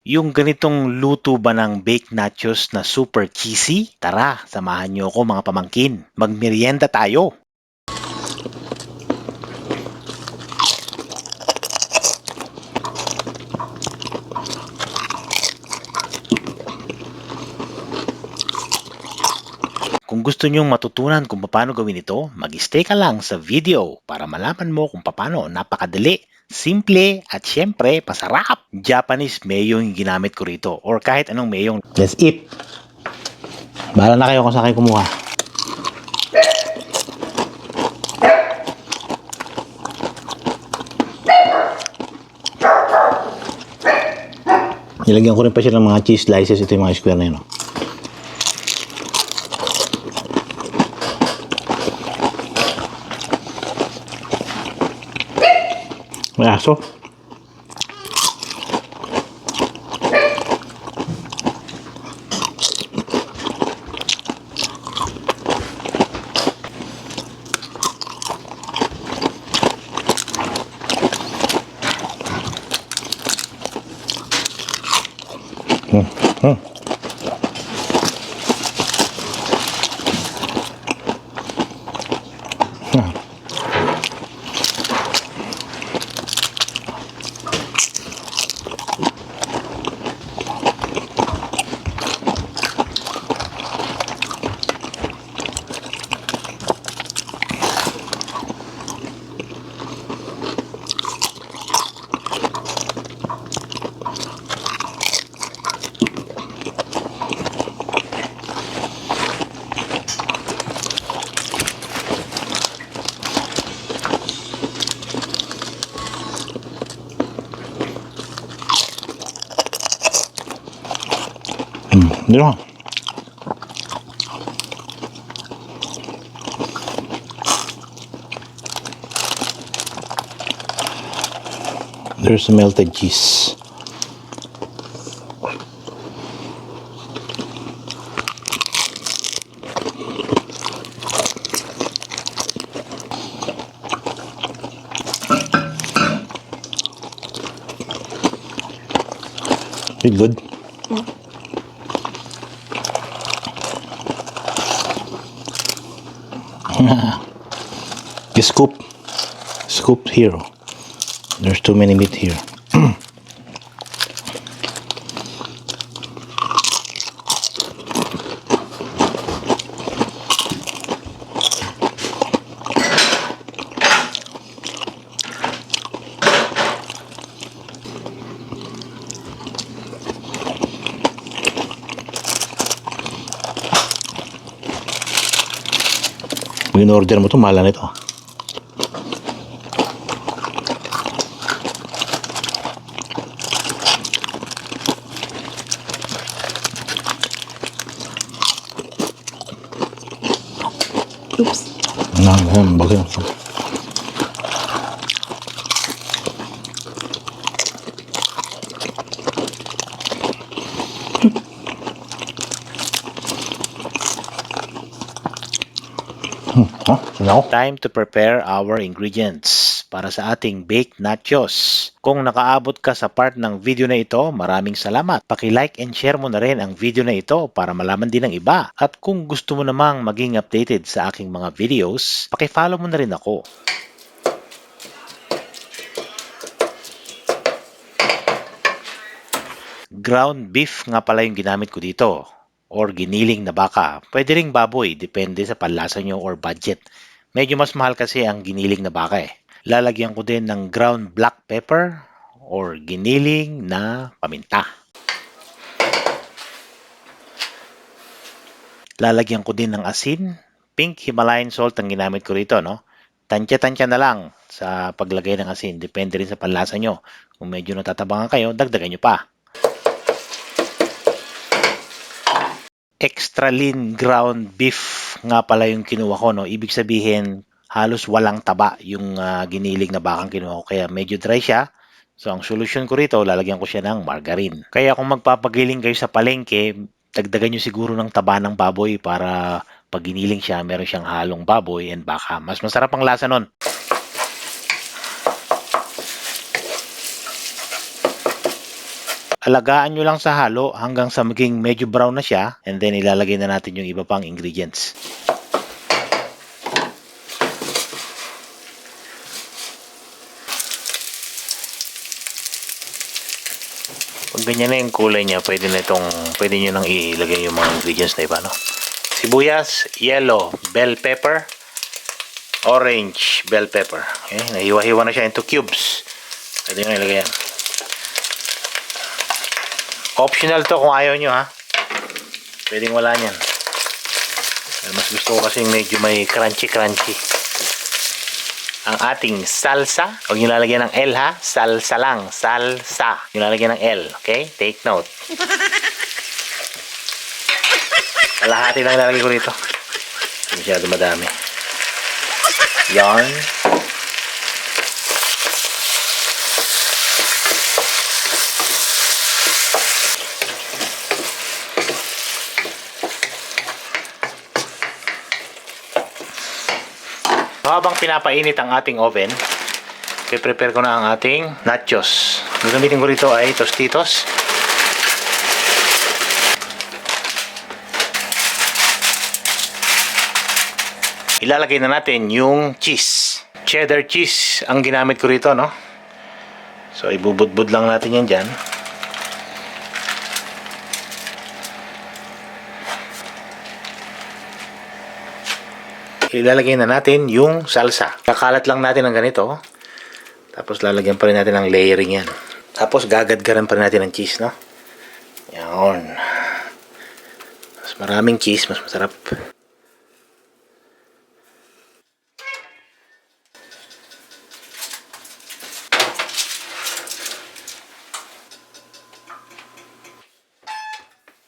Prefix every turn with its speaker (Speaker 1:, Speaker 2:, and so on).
Speaker 1: Yung ganitong luto ba ng baked nachos na super cheesy? Tara, samahan niyo ako mga pamangkin. Magmerienda tayo! Kung gusto nyong matutunan kung paano gawin ito, mag-stay ka lang sa video para malaman mo kung paano napakadali, simple, at syempre, pasarap. Japanese mayo yung ginamit ko rito or kahit anong mayong.
Speaker 2: Let's eat. Bahala na kayo kung saan kayo kumuha. Nilagyan ko rin pa siya ng mga cheese slices. Ito yung mga square na yun. May aso. Yeah. There's melted cheese. Feel good? You scoop here. There's too many meat here. In-order mo ito, mahal na ito.
Speaker 3: Oops.
Speaker 2: Bagay.
Speaker 1: Time to prepare our ingredients para sa ating baked nachos. Kung nakaabot ka sa part ng video na ito, maraming salamat. Paki-like and share mo na rin ang video na ito para malaman din ng iba. At kung gusto mo namang maging updated sa aking mga videos, paki-follow mo na rin ako. Ground beef nga pala yung ginamit ko dito or giniling na baka. Pwede ring baboy, depende sa panlasa nyo or budget. Medyo mas mahal kasi ang giniling na baka eh. Lalagyan ko din ng ground black pepper or giniling na paminta. Lalagyan ko din ng asin. Pink Himalayan salt ang ginamit ko rito, no? Tansya-tansya na lang sa paglagay ng asin. Depende rin sa panlasa nyo. Kung medyo natatabangan kayo, dagdagan nyo pa. Extra lean ground beef nga pala yung kinuha ko, no? Ibig sabihin, halos walang taba yung giniling na bakang kinuha ko. Kaya medyo dry siya. So, ang solusyon ko rito, lalagyan ko siya ng margarine. Kaya kung magpapagiling kayo sa palengke, dagdagan nyo siguro ng taba ng baboy para pag giniling siya, meron siyang halong baboy and baka. Mas masarap ang lasa nun. Alagaan nyo lang sa halo hanggang sa maging medyo brown na siya, and then ilalagay na natin yung iba pang ingredients. Pag ganyan na yung kulay niya, pwede nyo nang ilagay yung mga ingredients na iba, no? Sibuyas, yellow, bell pepper, orange, bell pepper. Okay, nahiwa-hiwa na siya into cubes. Pwede nyo ilagay yan. Optional to kung ayaw nyo, ha. Pwedeng wala nyan. Mas gusto ko kasi medyo may crunchy-crunchy. Ang ating salsa, huwag nyo lalagyan ng L, ha. Salsa lang. Salsa. Nyo lalagyan ng L. Okay? Take note. Kalahati lang lalagay ko rito. Masyado madami. Yarn. Habang pinapainit ang ating oven, prepare ko na ang ating nachos. Gagamitin ko rito ay Tostitos. Ilalagay na natin yung cheese. Cheddar cheese ang ginamit ko rito, no? So, ibubudbud lang natin yan dyan. Ilalagay na natin yung salsa. Kakalat lang natin ng ganito. Tapos lalagyan pa rin natin ng layering yan. Tapos gagadgaran pa rin natin ng cheese, no? Yan. Mas maraming cheese, mas masarap.